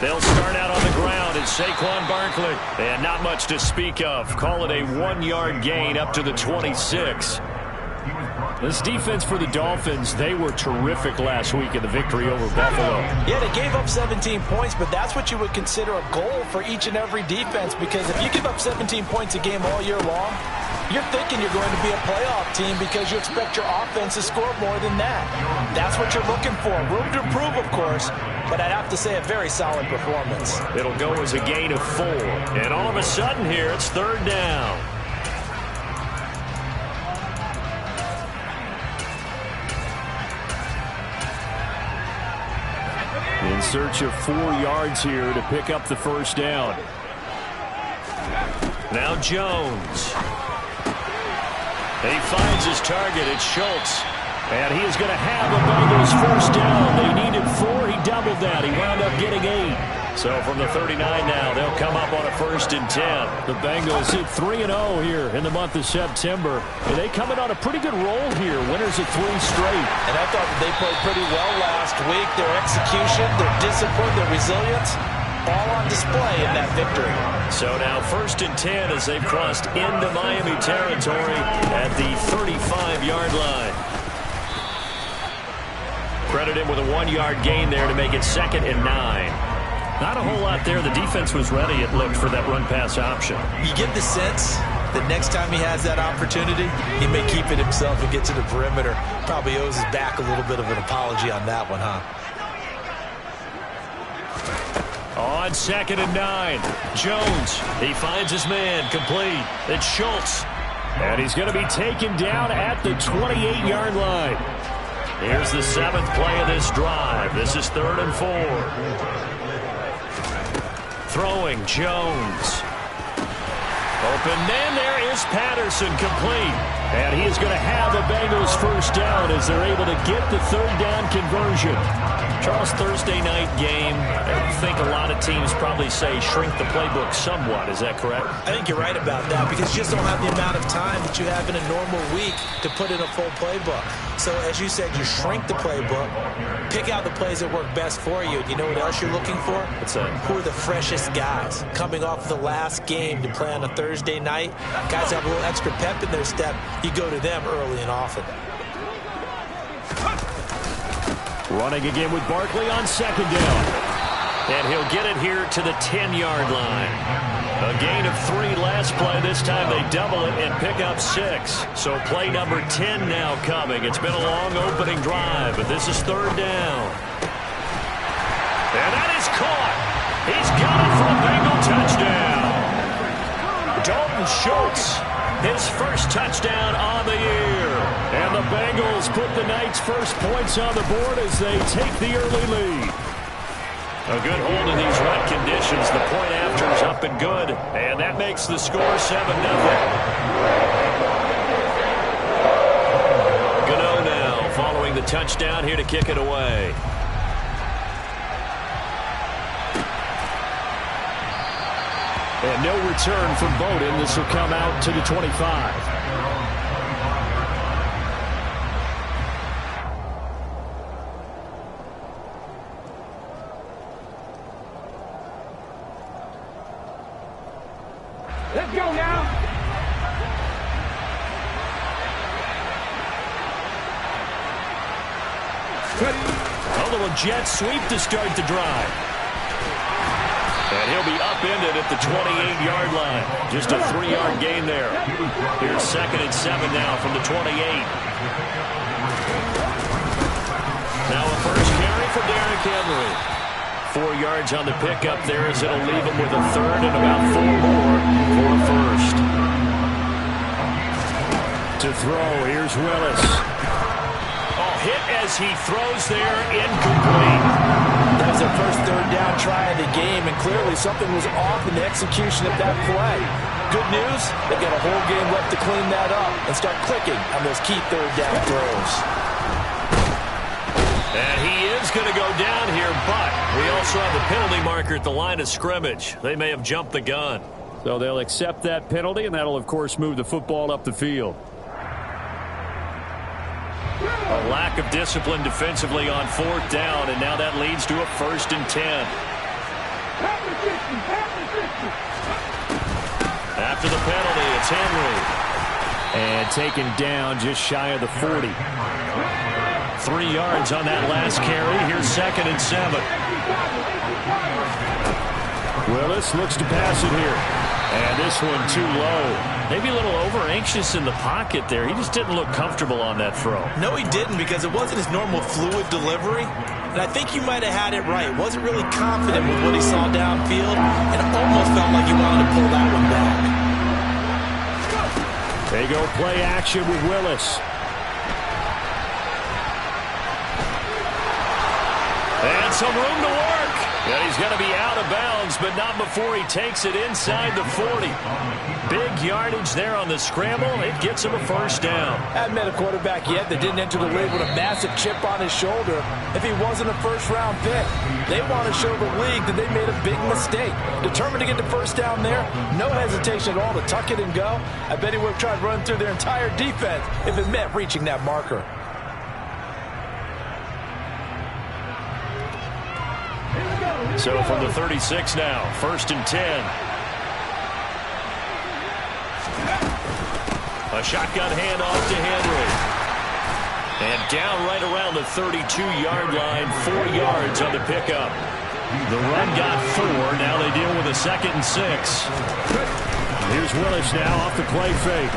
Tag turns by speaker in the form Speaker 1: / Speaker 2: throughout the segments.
Speaker 1: They'll start out on the ground. It's Saquon Barkley. And not much to speak of. Call it a 1-yard gain up to the 26. This defense for the Dolphins, they were terrific last week in the victory over Buffalo.
Speaker 2: Yeah, they gave up 17 points, but that's what you would consider a goal for each and every defense, because if you give up 17 points a game all year long, you're thinking you're going to be a playoff team because you expect your offense to score more than that. That's what you're looking for. Room to improve, of course, but I'd have to say a very solid performance.
Speaker 1: It'll go as a gain of 4. And all of a sudden here, it's 3rd down. In search of 4 yards here to pick up the 1st down. Now Jones. And he finds his target. It's Schultz. And he is going to have the Bengals 1st down. They needed 4. He doubled that. He wound up getting 8. So from the 39 now, they'll come up on a 1st and 10. The Bengals hit 3-0 here in the month of September. And they come in on a pretty good roll here. Winners of 3 straight.
Speaker 2: And I thought that they played pretty well last week. Their execution, their discipline, their resilience, all on display in that victory.
Speaker 1: So now 1st and 10 as they've crossed into Miami territory at the 35-yard line. Credit him with a 1-yard gain there to make it 2nd and 9. Not a whole lot there. The defense was ready, it looked, for that run-pass option.
Speaker 2: You get the sense that next time he has that opportunity, he may keep it himself and get to the perimeter. Probably owes his back a little bit of an apology on that one, huh?
Speaker 1: On 2nd and 9, Jones. He finds his man, complete. It's Schultz. And he's going to be taken down at the 28-yard line. Here's the 7th play of this drive. This is 3rd and 4. Throwing, Jones. Open man, there is Patterson, complete. And he is going to have the Bengals 1st down as they're able to get the 3rd down conversion. Charles, Thursday night game, I think a lot of teams probably say shrink the playbook somewhat. Is that correct?
Speaker 2: I think you're right about that, because you just don't have the amount of time that you have in a normal week to put in a full playbook. So, as you said, you shrink the playbook, pick out the plays that work best for you. You know what else you're looking for?
Speaker 1: What's that?
Speaker 2: Who are the freshest guys coming off the last game to play on a Thursday night? Guys have a little extra pep in their step. You go to them early and often.
Speaker 1: Running again with Barkley on 2nd down. And he'll get it here to the 10-yard line. A gain of 3 last play. This time they double it and pick up 6. So play number 10 now coming. It's been a long opening drive, but this is 3rd down. And that is caught. He's got it for a Bengal touchdown. Dalton Schultz, his 1st touchdown on the year. And the Bengals put the night's 1st points on the board as they take the early lead. A good hold in these wet conditions. The point after is up and good. And that makes the score 7-0. Gano now following the touchdown here to kick it away. And no return from Bowden. This will come out to the 25.
Speaker 3: Let's go now.
Speaker 1: A little jet sweep to start the drive. And he'll be upended at the 28-yard line. Just a 3-yard gain there. Here's 2nd and 7 now from the 28. Now a 1st carry for Derrick Henry. 4 yards on the pickup there as it'll leave him with a 3rd and about 4 more for a 1st. To throw, here's Willis. Oh, hit as he throws there, incomplete.
Speaker 2: That was their first 3rd down try of the game, and clearly something was off in the execution of that play. Good news, they've got a whole game left to clean that up and start clicking on those key 3rd down throws.
Speaker 1: And he is going to go down here, but we also have the penalty marker at the line of scrimmage. They may have jumped the gun. So they'll accept that penalty, and that'll, of course, move the football up the field. A lack of discipline defensively on 4th down, and now that leads to a 1st and 10. After the penalty, it's Henry. And taken down just shy of the 40. 3 yards on that last carry. Here's 2nd and 7. Willis looks to pass it here. And this one too low. Maybe a little over-anxious in the pocket there. He just didn't look comfortable on that throw.
Speaker 2: No, he didn't, because it wasn't his normal fluid delivery. And I think you might have had it right. Wasn't really confident with what he saw downfield, and it almost felt like he wanted to pull that one back.
Speaker 1: They go play action with Willis. And some room to work. And he's going to be out of bounds, but not before he takes it inside the 40. Big yardage there on the scramble. It gets him a first down.
Speaker 2: Haven't met a quarterback yet that didn't enter the league with a massive chip on his shoulder if he wasn't a first-round pick. They want to show the league that they made a big mistake. Determined to get the first down there, no hesitation at all to tuck it and go. I bet he would have tried running through their entire defense if it meant reaching that marker.
Speaker 1: So from the 36 now, 1st and 10. A shotgun handoff to Henry. And down right around the 32-yard line, 4 yards on the pickup. The run got 4. Now they deal with a 2nd and 6. Here's Willis now off the play fake.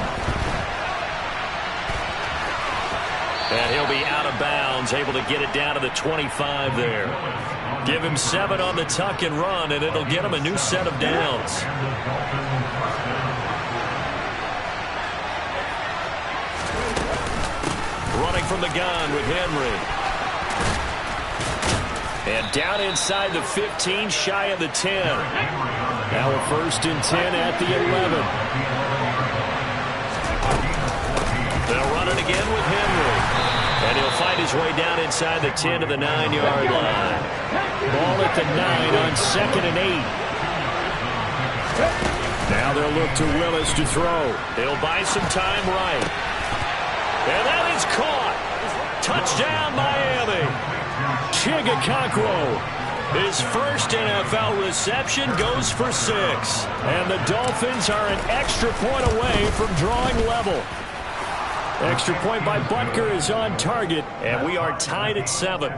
Speaker 1: And he'll be out of bounds, able to get it down to the 25 there. Give him 7 on the tuck and run, and it'll get him a new set of downs. Running from the gun with Henry. And down inside the 15, shy of the 10. Now a 1st and 10 at the 11. They'll run it again with Henry. And he'll find his way down inside the 10 to the 9-yard line. Ball at the 9 on 2nd and 8. Now they'll look to Willis to throw. They'll buy some time right. And that is caught. Touchdown, Miami. Chigakonkwo. His first NFL reception goes for 6. And the Dolphins are an extra point away from drawing level. Extra point by Butker is on target, and we are tied at 7.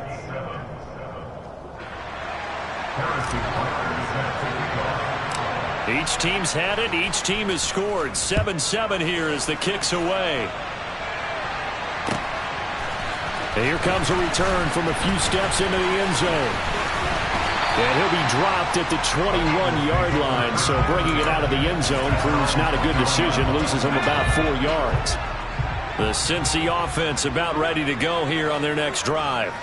Speaker 1: Each team's had it. Each team has scored. 7-7 here as the kick's away. And here comes a return from a few steps into the end zone. And he'll be dropped at the 21-yard line, so bringing it out of the end zone proves not a good decision. Loses him about 4 yards. The Cincy offense about ready to go here on their next drive.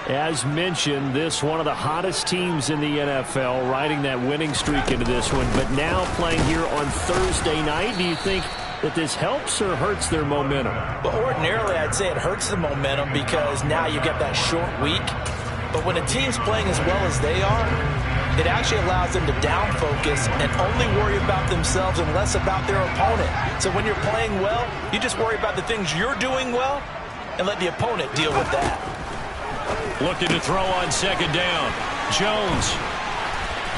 Speaker 1: As mentioned, this one of the hottest teams in the NFL, riding that winning streak into this one, but now playing here on Thursday night. Do you think that this helps or hurts their momentum?
Speaker 2: Well, ordinarily, I'd say it hurts the momentum because now you get that short week. But when a team's playing as well as they are, it actually allows them to down focus and only worry about themselves and less about their opponent. So when you're playing well, you just worry about the things you're doing well and let the opponent deal with that.
Speaker 1: Looking to throw on 2nd down. Jones.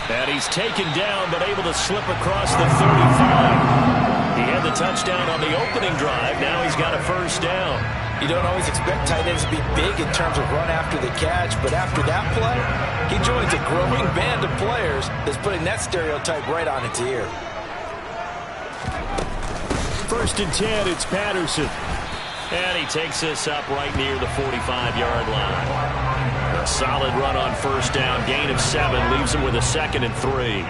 Speaker 1: And he's taken down but able to slip across the 35. He had the touchdown on the opening drive. Now he's got a first down.
Speaker 2: You don't always expect tight ends to be big in terms of run after the catch, but after that play, he joins a growing band of players that's putting that stereotype right on its ear.
Speaker 1: 1st and 10, it's Patterson. And he takes this up right near the 45-yard line. A solid run on 1st down. Gain of 7 leaves him with a 2nd and 3.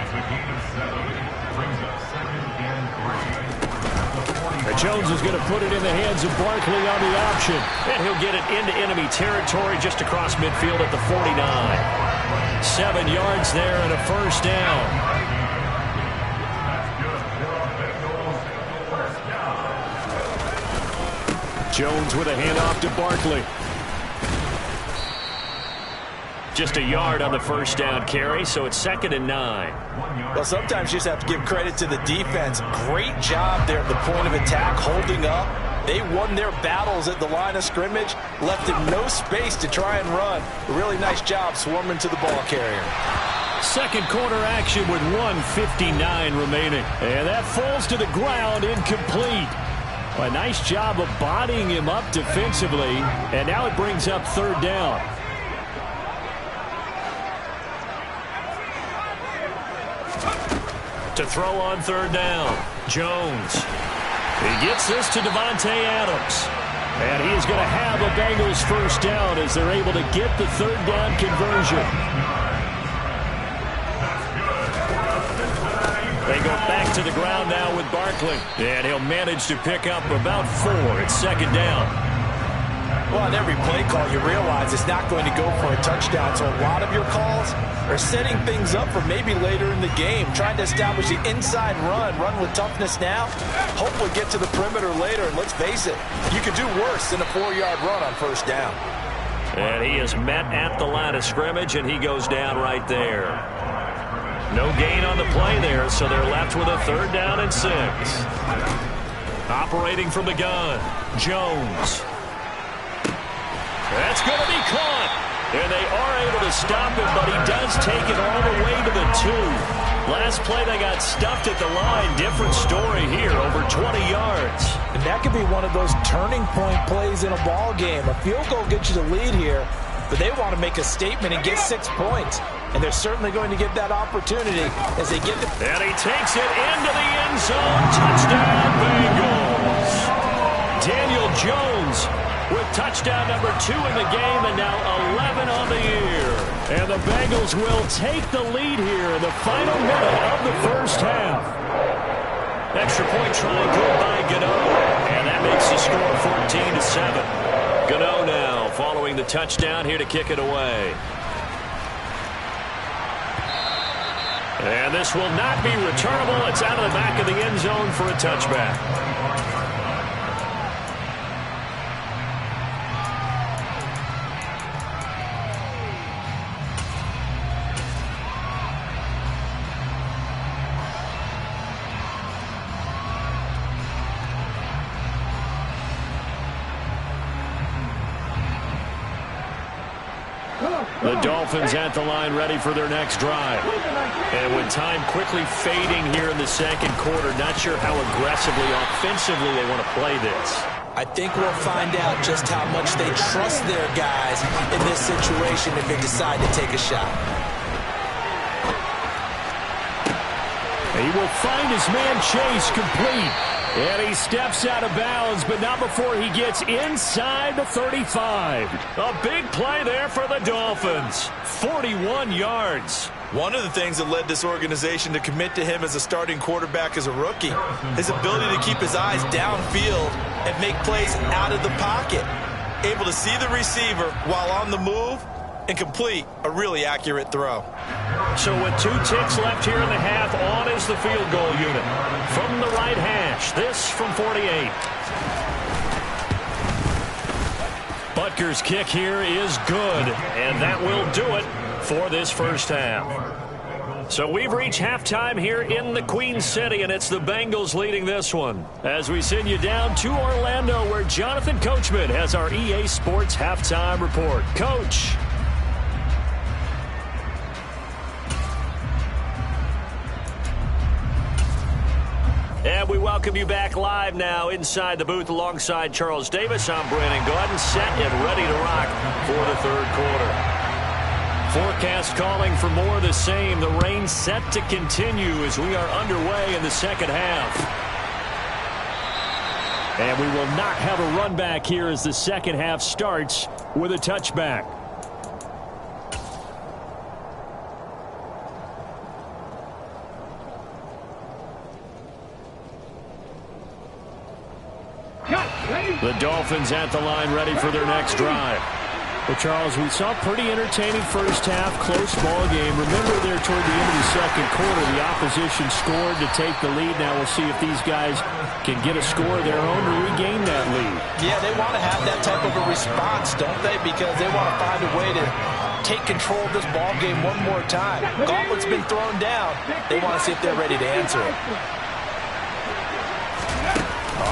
Speaker 1: Jones is going to put it in the hands of Barkley on the option. And he'll get it into enemy territory just across midfield at the 49. 7 yards there and a first down. Jones with a handoff to Barkley. Just a yard on the first down carry, so it's 2nd and 9.
Speaker 2: Well, sometimes you just have to give credit to the defense. Great job there at the point of attack, holding up. They won their battles at the line of scrimmage, left him no space to try and run. A really nice job swarming to the ball carrier.
Speaker 1: Second quarter action with 1:59 remaining. And that falls to the ground incomplete. A nice job of bodying him up defensively. And now it brings up third down. To throw on third down, Jones. He gets this to Davante Adams. And he is going to have a Bengals first down as they're able to get the third down conversion. They go back to the ground now with Barkley. And he'll manage to pick up about 4 at second down.
Speaker 2: Well, on every play call, you realize it's not going to go for a touchdown. So a lot of your calls are setting things up for maybe later in the game, trying to establish the inside run with toughness now, hopefully get to the perimeter later. And let's face it, you could do worse than a 4-yard run on first down.
Speaker 1: And he is met at the line of scrimmage, and he goes down right there. No gain on the play there, so they're left with a third down and 6. Operating from the gun, Jones. That's going to be caught. And they are able to stop him, but he does take it all the way to the 2. Last play, they got stuffed at the line. Different story here, over 20 yards.
Speaker 2: And that could be one of those turning point plays in a ball game. A field goal gets you the lead here, but they want to make a statement and get 6 points. And they're certainly going to get that opportunity as they get the...
Speaker 1: And he takes it into the end zone. Touchdown, Bengals. Daniel Jones with touchdown number 2 in the game, and now 11 on the year. And the Bengals will take the lead here in the final minute of the first half. Extra point try good by Gano, and that makes the score 14-7. Gano now following the touchdown here to kick it away. And this will not be returnable. It's out of the back of the end zone for a touchback. The Dolphins at the line ready for their next drive. And with time quickly fading here in the second quarter, not sure how aggressively, offensively they want to play this.
Speaker 2: I think we'll find out just how much they trust their guys in this situation if they decide to take a shot.
Speaker 1: He will find his man Chase complete. And he steps out of bounds, but not before he gets inside the 35. A big play there for the Dolphins. 41 yards.
Speaker 2: One of the things that led this organization to commit to him as a starting quarterback as a rookie, his ability to keep his eyes downfield and make plays out of the pocket. Able to see the receiver while on the move and complete a really accurate throw.
Speaker 1: So with 2 ticks left here in the half, on is the field goal unit. From the right hash, this from 48. Butker's kick here is good, and that will do it for this first half. So we've reached halftime here in the Queen City, and it's the Bengals leading this one. As we send you down to Orlando, where Jonathan Coachman has our EA Sports halftime report. Coach. And we welcome you back live now inside the booth alongside Charles Davis. I'm Brandon Gordon, set and ready to rock for the third quarter. Forecast calling for more of the same. The rain set to continue as we are underway in the second half. And we will not have a run back here as the second half starts with a touchback. The Dolphins at the line ready for their next drive. Well, Charles, we saw a pretty entertaining first half, close ball game. Remember there toward the end of the second quarter, the opposition scored to take the lead. Now we'll see if these guys can get a score of their own to regain that lead. Yeah, they want to have that type of a response, don't they? Because they want to find a way to take control of this ball game one more time. Gauntlet's been thrown down. They want to see if they're ready to answer it.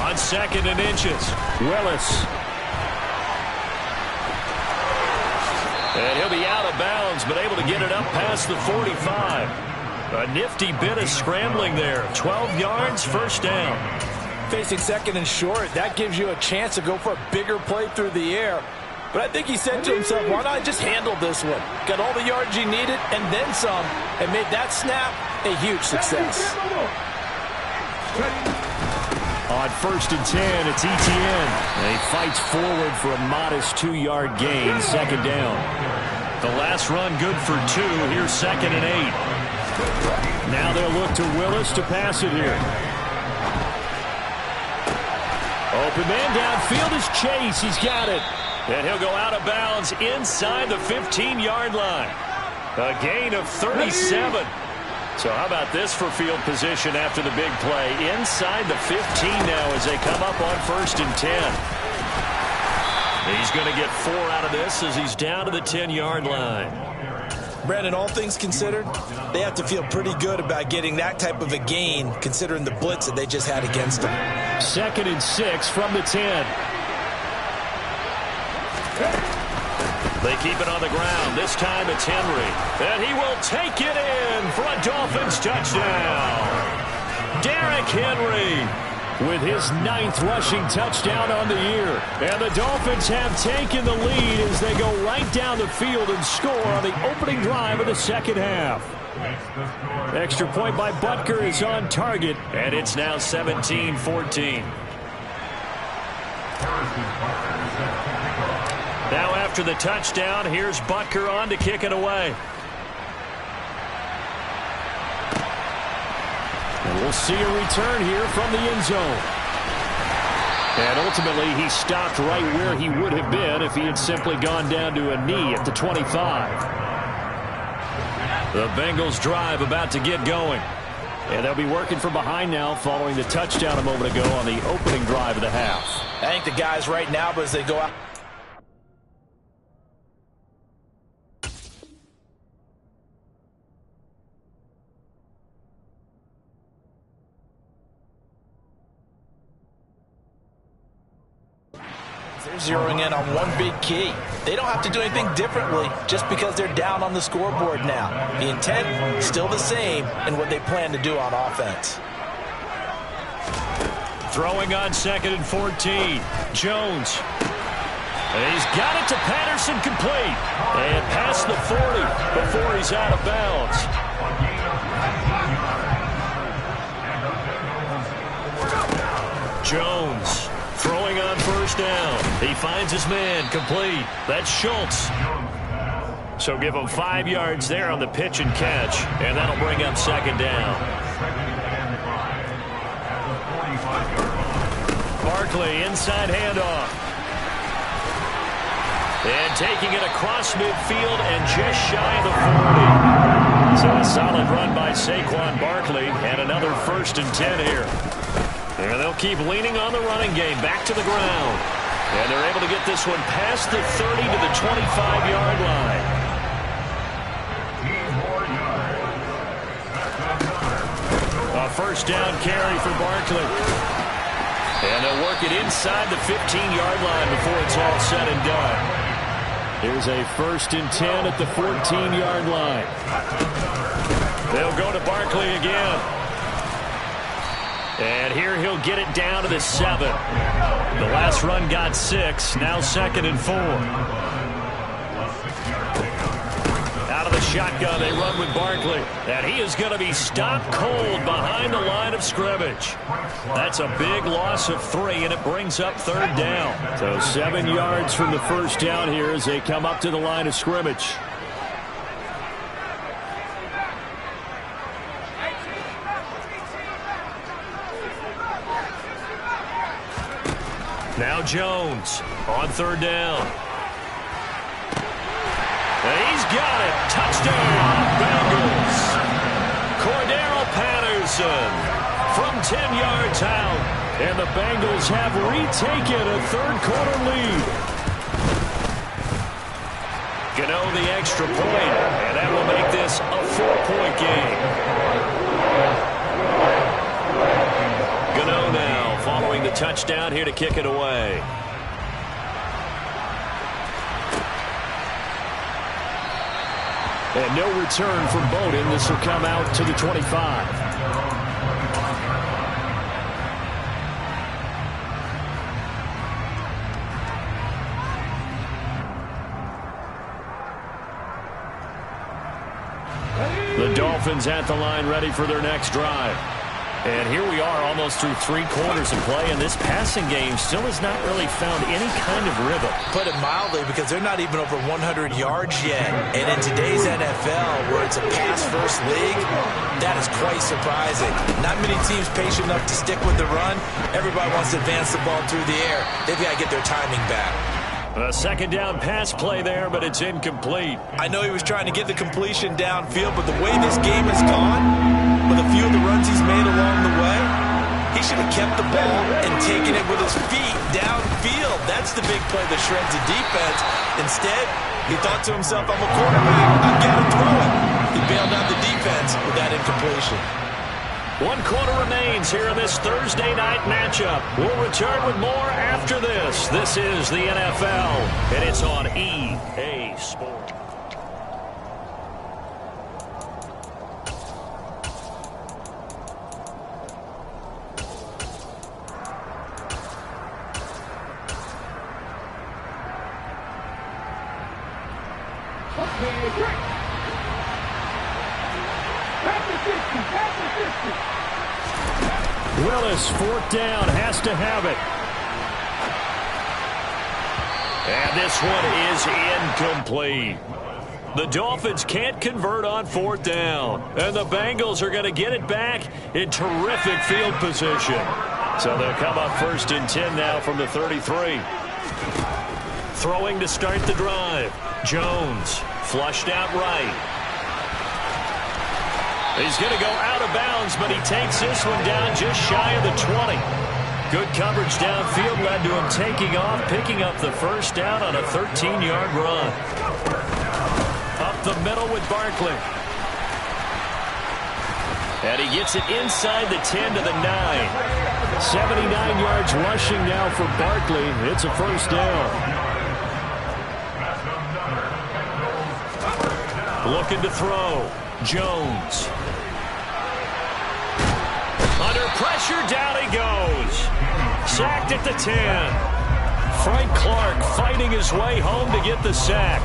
Speaker 1: On second and inches, Willis. And he'll be out of bounds, but able to get it up past the 45. A nifty bit of scrambling there. 12 yards, first down.
Speaker 2: Facing second and short, that gives you a chance to go for a bigger play through the air. But I think he said to himself, why not just handle this one? Got all the yards he needed and then some, and made that snap a huge success.
Speaker 1: On first and 10, it's Etienne. And he fights forward for a modest 2-yard gain, second down. The last run good for 2. Here's second and 8. Now they'll look to Willis to pass it here. Open man downfield is Chase. He's got it. And he'll go out of bounds inside the 15-yard line. A gain of 37. So how about this for field position after the big play? Inside the 15 now as they come up on first and 10. He's going to get 4 out of this as he's down to the 10-yard line.
Speaker 2: Brandon, all things considered, they have to feel pretty good about getting that type of a gain considering the blitz that they just had against them.
Speaker 1: Second and 6 from the 10. They keep it on the ground. This time it's Henry. And he will take it in for a Dolphins touchdown. Derrick Henry with his 9th rushing touchdown on the year. And the Dolphins have taken the lead as they go right down the field and score on the opening drive of the second half. Extra point by Butker is on target, and it's now 17-14. Now after the touchdown, here's Butker on to kick it away. And we'll see a return here from the end zone. And ultimately, he stopped right where he would have been if he had simply gone down to a knee at the 25. The Bengals drive about to get going. And they'll be working from behind now following the touchdown a moment ago on the opening drive of the half.
Speaker 2: I think the guys right now, but as they go out. They're zeroing in on one big key. They don't have to do anything differently just because they're down on the scoreboard now. The intent still the same in what they plan to do on offense.
Speaker 1: Throwing on second and 14. Jones. And he's got it to Patterson, complete. And past the 40 before he's out of bounds. Jones throwing on first down. He finds his man, complete. That's Schultz. So give him 5 yards there on the pitch and catch, and that'll bring up second down. Barkley, inside handoff. And taking it across midfield and just shy of the 40. So a solid run by Saquon Barkley, and another first and 10 here. And they'll keep leaning on the running game back to the ground. And they're able to get this one past the 30 to the 25-yard line. A first down carry for Barkley. And they'll work it inside the 15-yard line before it's all said and done. Here's a first and 10 at the 14-yard line. They'll go to Barkley again. And here he'll get it down to the 7. The last run got 6. Now second and 4. Out of the shotgun, they run with Barkley. And he is going to be stopped cold behind the line of scrimmage. That's a big loss of 3, and it brings up third down. So 7 yards from the first down here as they come up to the line of scrimmage. Now Jones on third down. And he's got it. Touchdown, Bengals. Cordero Patterson from 10 yards out. And the Bengals have retaken a third-quarter lead. Gano the extra point, and that will make this a 4-point game. Gano now following the touchdown here to kick it away. And no return from Bowden. This will come out to the 25. The Dolphins at the line ready for their next drive. And here we are almost through 3 quarters of play, and this passing game still has not really found any kind of rhythm.
Speaker 2: Put it mildly, because they're not even over 100 yards yet. And in today's NFL, where it's a pass-first league, that is quite surprising. Not many teams patient enough to stick with the run. Everybody wants to advance the ball through the air. They've got to get their timing back.
Speaker 1: A second down pass play there, but it's incomplete.
Speaker 2: I know he was trying to get the completion downfield, but the way this game has gone, with a few of the runs he's made along the way, he should have kept the ball and taken it with his feet downfield. That's the big play that shreds the defense. Instead, he thought to himself, I'm a quarterback, I've got to throw it. He bailed out the defense with that incompletion.
Speaker 1: 1 quarter remains here in this Thursday night matchup. We'll return with more after this. This is the NFL, and it's on EA Sports. Willis, 4th down, has to have it. And this one is incomplete. The Dolphins can't convert on 4th down. And the Bengals are going to get it back in terrific field position. So they'll come up 1st and 10 now from the 33. Throwing to start the drive. Jones, flushed out right. He's going to go out of bounds, but he takes this one down just shy of the 20. Good coverage downfield led to him taking off, picking up the 1st down on a 13-yard run. Up the middle with Barkley. And he gets it inside the 10 to the 9. 79 yards rushing now for Barkley. It's a 1st down. Looking to throw. Jones. Under pressure, down he goes. Sacked at the 10. Frank Clark fighting his way home to get the sack.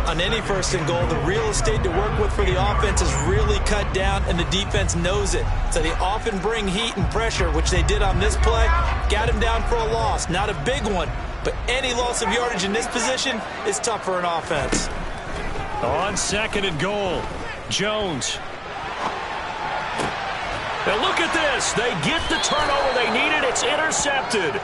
Speaker 2: On any 1st and goal, the real estate to work with for the offense is really cut down, and the defense knows it. So they often bring heat and pressure, which they did on this play. Got him down for a loss. Not a big one, but any loss of yardage in this position is tough for an offense.
Speaker 1: On 2nd and goal, Jones. Now look at this. They get the turnover they needed. It's intercepted.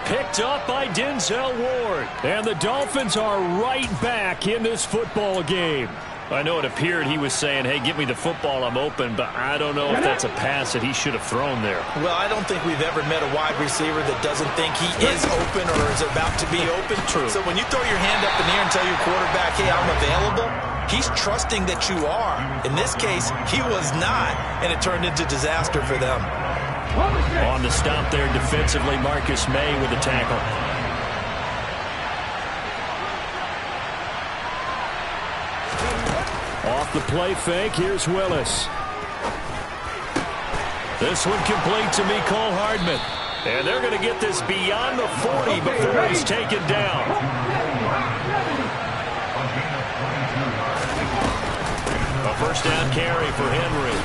Speaker 1: Picked up by Denzel Ward. And the Dolphins are right back in this football game. I know it appeared he was saying, hey, give me the football, I'm open, but I don't know if that's a pass that he should have thrown there.
Speaker 2: Well, I don't think we've ever met a wide receiver that doesn't think he is open or is about to be open.
Speaker 1: True.
Speaker 2: So when you throw your hand up in the air and tell your quarterback, hey, I'm available, he's trusting that you are. In this case, he was not, and it turned into disaster for them.
Speaker 1: On the stop there defensively, Marcus May with the tackle. Off the play fake, here's Willis. This one complete to Mecole Hardman. And they're going to get this beyond the 40 before he's taken down. A 1st down carry for Henry.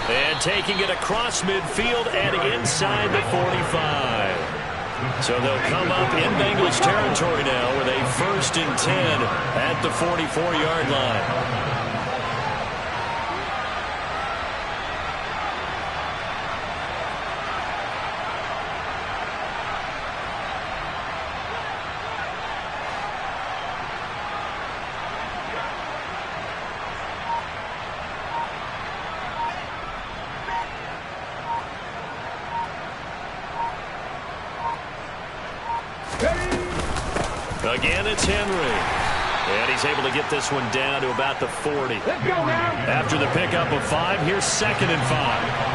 Speaker 1: And taking it across midfield and inside the 45. So they'll come up in Bengals territory now with a 1st and 10 at the 44-yard line. Again, it's Henry. And he's able to get this one down to about the 40. After the pickup of 5, here's 2nd and 5.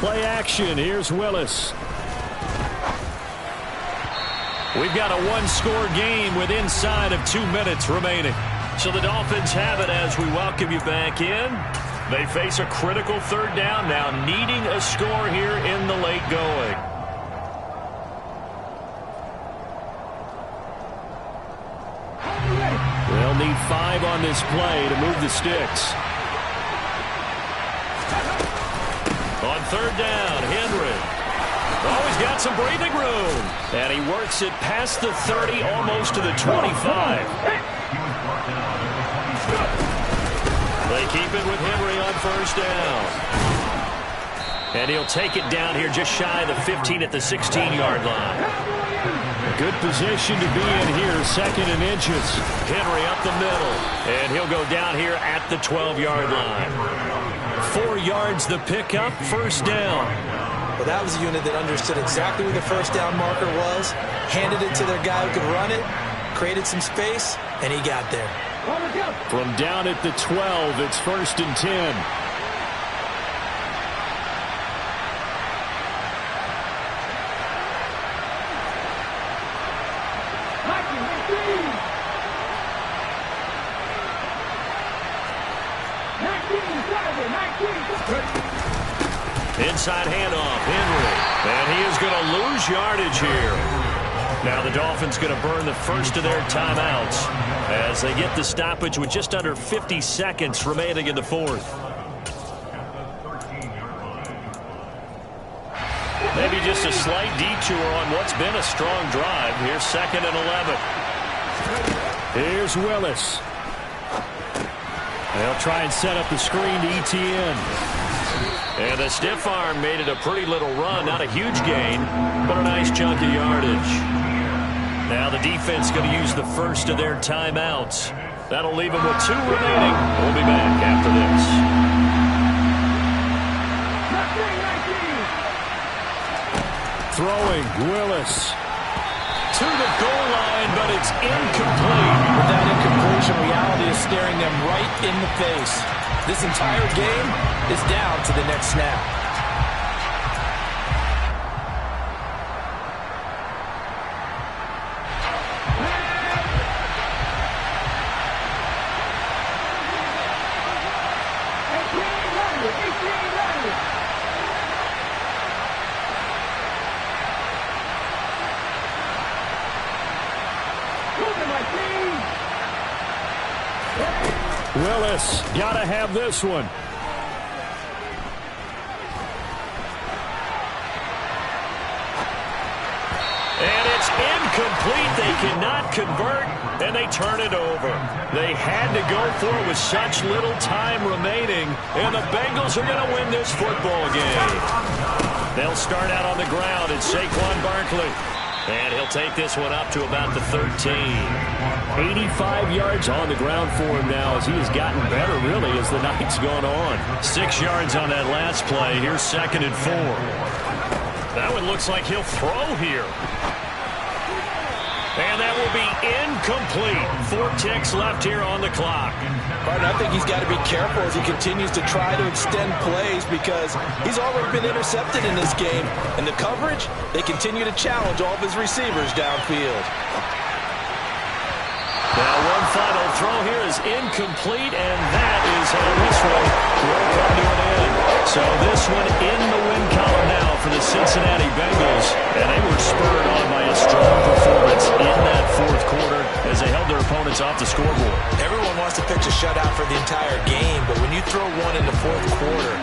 Speaker 1: Play action. Here's Willis. We've got a one-score game with inside of 2 minutes remaining. So the Dolphins have it as we welcome you back in. They face a critical third down now, needing a score here in the late going. They'll need 5 on this play to move the sticks. On third down, Henry. Oh, he's got some breathing room. And he works it past the 30, almost to the 25. They keep it with Henry on first down. And he'll take it down here just shy of the 15 at the 16-yard line. Good position to be in here, 2nd and inches. Henry up the middle. And he'll go down here at the 12-yard line. 4 yards the pickup, first down.
Speaker 2: Well, that was a unit that understood exactly where the first down marker was, handed it to their guy who could run it, created some space, and he got there.
Speaker 1: From down at the 12, it's 1st and 10. Inside handoff, Henry. And he is going to lose yardage here. Now the Dolphins going to burn the first of their timeouts as they get the stoppage with just under 50 seconds remaining in the fourth. Maybe just a slight detour on what's been a strong drive. Here's 2nd and 11. Here's Willis. They'll try and set up the screen to ETN. And the stiff arm made it a pretty little run. Not a huge gain, but a nice chunk of yardage. Now the defense going to use the first of their timeouts. That'll leave them with 2 remaining. We'll be back after this. Throwing, Willis. To the goal line, but it's incomplete.
Speaker 2: With that incompletion, reality is staring them right in the face. This entire game is down to the next snap.
Speaker 1: Willis, gotta have this one. And it's incomplete. They cannot convert, and they turn it over. They had to go for it with such little time remaining, and the Bengals are going to win this football game. They'll start out on the ground, and Saquon Barkley. And he'll take this one up to about the 13. 85 yards on the ground for him now as he has gotten better, really, as the night's gone on. 6 yards on that last play. Here's 2nd and 4. That one looks like he'll throw here. And that will be incomplete. 4 ticks left here on the clock.
Speaker 2: Martin, I think he's got to be careful as he continues to try to extend plays because he's already been intercepted in this game. And the coverage, they continue to challenge all of his receivers downfield.
Speaker 1: Now one final throw here is incomplete, and that is how this one will come to an end. So this one in the win column now for the Cincinnati Bengals, and they were spurred on by a strong performance in that fourth quarter as they held their opponents off the scoreboard.
Speaker 2: Everyone wants to pitch a shutout for the entire game, but when you throw one in the fourth quarter,